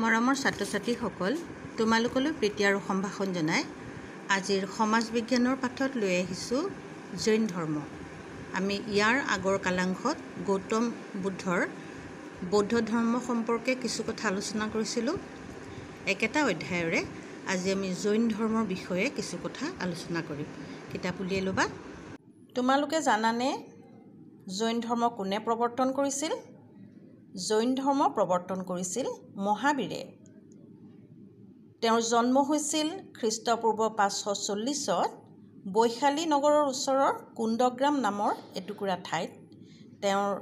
মৰমৰ ছাত্ৰ ছাত্ৰীসকল, তোমালোকলৈ প্ৰীতি আৰু সম্ভাষণ জনাই আজিৰ সমাজ বিজ্ঞানৰ পাঠত লৈ আহিছোঁ জৈন ধৰ্ম। আমি ইয়াৰ আগৰ কালাংশত গৌতম বুদ্ধৰ বৌদ্ধ ধৰ্ম সম্পৰ্কে কিছু কথা আলোচনা কৰিছিলোঁ। একেটা অধ্যায়ৰে আজি আমি জৈন ধৰ্মৰ বিষয়ে কিছু কথা আলোচনা কৰিম। কিতাপ উলিয়াই ল'বা। তোমালোকে জানানে জৈন ধৰ্ম কোনে প্ৰৱৰ্তন কৰিছিল? জৈন ধৰ্ম প্ৰৱৰ্তন কৰিছিল মহাবীৰে। তেওঁৰ জন্ম হৈছিল খ্ৰীষ্টপূৰ্ব 540 বৈশালী নগৰৰ ওচৰৰ কুন্দগ্ৰাম নামৰ এটুকুৰা ঠাইত। তেওঁৰ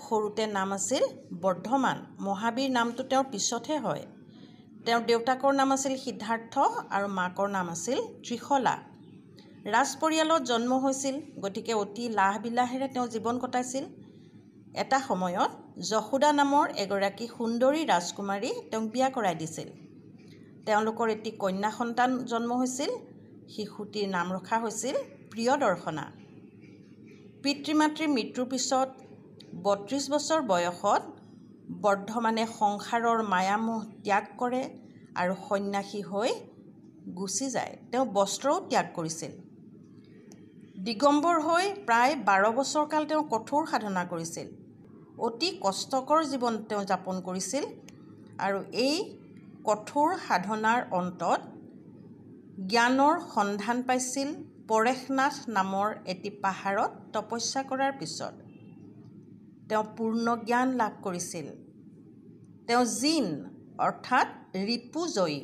সৰুতে নাম আছিল বৰ্ধমান। মহাবীৰ নামটো তেওঁৰ পিছতহে হয়। তেওঁৰ দেউতাকৰ নাম আছিল সিদ্ধাৰ্থ আৰু মাকৰ নাম আছিল ত্ৰিশলা। ৰাজ পৰিয়ালত জন্ম হৈছিল, গতিকে অতি লাহ বিলাহেৰে তেওঁ জীৱন কটাইছিল। এটা সময়ত যশোদা নামৰ এগৰাকী সুন্দৰী ৰাজকুমাৰী তেওঁক বিয়া কৰাই দিছিল। তেওঁলোকৰ এটি কন্যা সন্তান জন্ম হৈছিল। শিশুটিৰ নাম ৰখা হৈছিল প্ৰিয়দৰ্শনা। পিতৃ মাতৃৰ মৃত্যুৰ পিছত 32 বছৰ বয়সত বৰ্ধমানে সংসাৰৰ মায়ামোহ ত্যাগ কৰে আৰু সন্ন্যাসী হৈ গুচি যায়। তেওঁ বস্ত্ৰও ত্যাগ কৰিছিল। দিগম্বৰ হৈ প্ৰায় 12 বছৰ কাল তেওঁ কঠোৰ সাধনা কৰিছিল। অতি কষ্টকৰ জীৱন তেওঁ যাপন কৰিছিল আৰু এই কঠোৰ সাধনাৰ অন্তত জ্ঞানৰ সন্ধান পাইছিল পৰেশনাথ নামৰ এটি পাহাৰত তপস্যা কৰাৰ পিছত। তেওঁ পূৰ্ণ জ্ঞান লাভ কৰিছিল। তেওঁ জিন অৰ্থাৎ ৰিপুজয়ী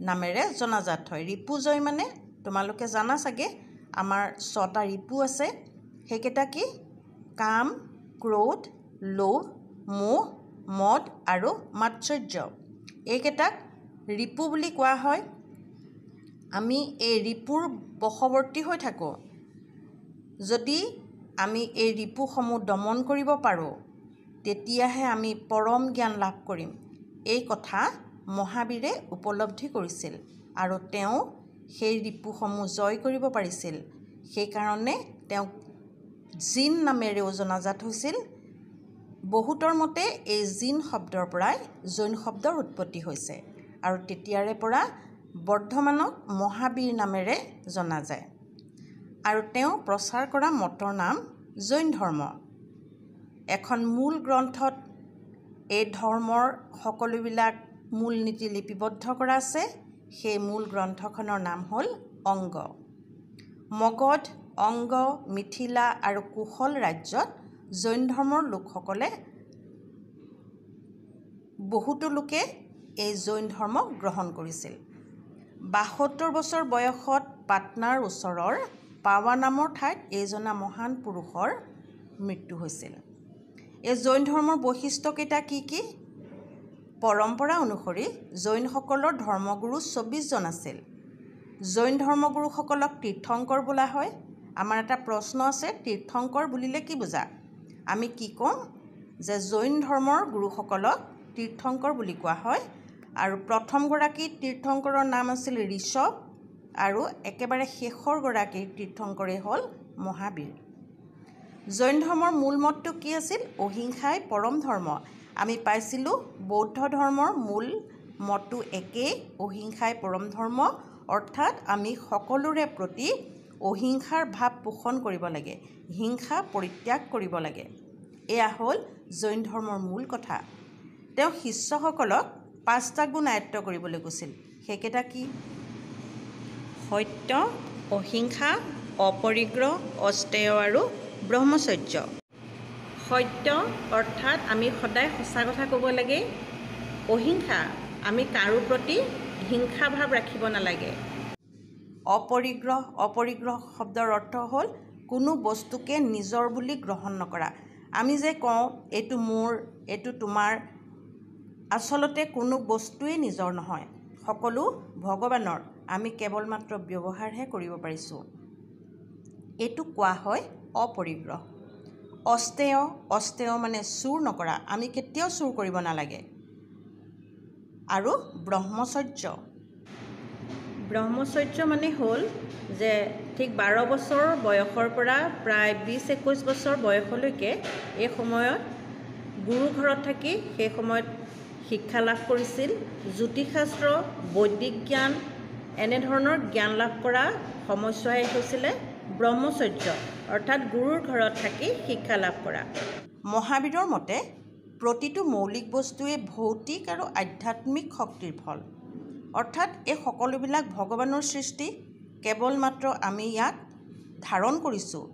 নামেৰে জনাজাত হয়। ৰিপুজয় মানে তোমালোকে জানা চাগে, আমাৰ 6টা ৰিপু আছে। সেইকেইটা কি? কাম, ক্ৰোধ, লোভ, মোহ, মদ আৰু মাৎসৰ্য। এইকেইটাক ৰিপু বুলি কোৱা হয়। আমি এই ৰিপুৰ বশৱৰ্তী হৈ থাকোঁ। যদি আমি এই ৰিপুসমূহ দমন কৰিব পাৰোঁ, তেতিয়াহে আমি পৰম জ্ঞান লাভ কৰিম। এই কথা মহাবীৰে উপলব্ধি কৰিছিল আৰু তেওঁ সেই ৰিপুসমূহ জয় কৰিব পাৰিছিল। সেইকাৰণে তেওঁক জিন নামেৰেও জনাজাত হৈছিল। বহুতৰ মতে এই জিন শব্দৰ পৰাই জৈন শব্দৰ উৎপত্তি হৈছে আৰু তেতিয়াৰে পৰা বৰ্ধমানক মহাবীৰ নামেৰে জনা যায়। আৰু তেওঁ প্ৰচাৰ কৰা মতৰ নাম জৈন ধৰ্ম। এখন মূল গ্ৰন্থত এই ধৰ্মৰ সকলোবিলাক মূল নীতি লিপিবদ্ধ কৰা আছে। সেই মূল গ্ৰন্থখনৰ নাম হ'ল অংগ। মগধ, অংগ, মিথিলা আৰু কোশল ৰাজ্যত জৈন ধৰ্মৰ লোকসকলে বহুতো লোকে এই জৈন ধৰ্ম গ্ৰহণ কৰিছিল। 72 বছৰ বয়সত পাটনাৰ ওচৰৰ পাৱা নামৰ ঠাইত এইজনা মহান পুৰুষৰ মৃত্যু হৈছিল। এই জৈন ধৰ্মৰ বৈশিষ্ট্যকেইটা কি কি? পৰম্পৰা অনুসৰি জৈনসকলৰ ধৰ্মগুৰু 24 জন আছিল। জৈন ধৰ্মগুৰুসকলক তীৰ্থংকৰ বোলা হয়। আমাৰ এটা প্ৰশ্ন আছে, তীৰ্থংকৰ বুলিলে কি বুজা? আমি কি ক'ম যে জৈন ধৰ্মৰ গুৰুসকলক তীৰ্থংকৰ বুলি কোৱা হয়। আৰু প্ৰথমগৰাকী তীৰ্থংকৰৰ নাম আছিল ঋষভ আৰু একেবাৰে শেষৰগৰাকী তীৰ্থংকৰেই হ'ল মহাবীৰ। জৈন ধৰ্মৰ মূল মতটো কি আছিল? অহিংসাই পৰম ধৰ্ম। আমি পাইছিলোঁ বৌদ্ধ ধৰ্মৰ মূল মতটো একেই, অহিংসাই পৰম ধৰ্ম। অৰ্থাৎ আমি সকলোৰে প্ৰতি অহিংসাৰ ভাৱ পোষণ কৰিব লাগে, হিংসা পৰিত্যাগ কৰিব লাগে। এয়া হ'ল জৈন ধৰ্মৰ মূল কথা। তেওঁ শিষ্যসকলক 5টা গুণ আয়ত্ব কৰিবলৈ কৈছিল। সেইকেইটা কি? সত্য, অহিংসা, অপৰিগ্ৰহ, অষ্টেয় আৰু ব্ৰহ্মচৰ্য। সত্য অৰ্থাৎ আমি সদায় সঁচা কথা ক'ব লাগে। অহিংসা, আমি কাৰো প্ৰতি হিংসা ভাৱ ৰাখিব নালাগে। অপৰিগ্ৰহ, অপৰিগ্ৰহ শব্দৰ অৰ্থ হ'ল কোনো বস্তুকে নিজৰ বুলি গ্ৰহণ নকৰা। আমি যে কওঁ এইটো মোৰ, এইটো তোমাৰ, আচলতে কোনো বস্তুৱেই নিজৰ নহয়, সকলো ভগৱানৰ। আমি কেৱল মাত্ৰ ব্যৱহাৰহে কৰিব পাৰিছোঁ। এইটো কোৱা হয় অপৰিগ্ৰহ। অষ্টেয়, অষ্টেয় মানে চুৰ নকৰা। আমি কেতিয়াও চুৰ কৰিব নালাগে। আৰু ব্ৰহ্মচৰ্য, ব্ৰহ্মচৰ্য মানে হ'ল যে ঠিক 12 বছৰ বয়সৰ পৰা প্ৰায় 20-21 বছৰ বয়সলৈকে এই সময়ত গুৰু ঘৰত থাকি সেই সময়ত শিক্ষা লাভ কৰিছিল। জ্যোতিষশাস্ত্ৰ, বৈদিক জ্ঞান এনেধৰণৰ জ্ঞান লাভ কৰা সময়ছোৱাই হৈছিলে ব্ৰহ্মচৰ্য অৰ্থাৎ গুৰুৰ ঘৰত থাকি শিক্ষা লাভ কৰা। মহাবীৰৰ মতে প্ৰতিটো মৌলিক বস্তুৱে ভৌতিক আৰু আধ্যাত্মিক শক্তিৰ ফল, অৰ্থাৎ এই সকলোবিলাক ভগৱানৰ সৃষ্টি, কেৱল মাত্ৰ আমি ইয়াক ধাৰণ কৰিছোঁ।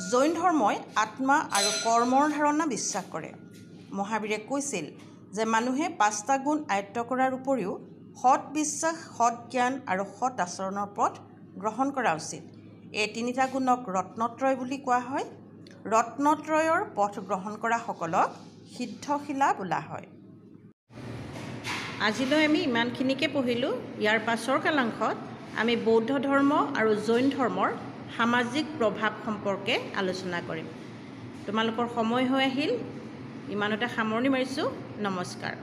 জৈন ধৰ্মই আত্মা আৰু কৰ্মৰ ধাৰণা বিশ্বাস কৰে। মহাবীৰে কৈছিল যে মানুহে 5টা গুণ আয়ত্ত কৰাৰ উপৰিও সৎ বিশ্বাস, সৎ জ্ঞান আৰু সৎ আচৰণৰ পথ গ্ৰহণ কৰা উচিত। এই 3টা গুণক ৰত্নত্ৰয় বুলি কোৱা হয়। ৰত্নত্ৰয়ৰ পথ গ্ৰহণ কৰাসকলক সিদ্ধশিলা বোলা হয়। আজিলৈ আমি ইমানখিনিকে পঢ়িলোঁ। ইয়াৰ পাছৰ কালাংশত আমি বৌদ্ধ ধৰ্ম আৰু জৈন ধৰ্মৰ সামাজিক প্ৰভাৱ সম্পৰ্কে আলোচনা কৰিম। তোমালোকৰ সময় হৈ আহিল, ইমানতে সামৰণি মাৰিছোঁ। নমস্কাৰ।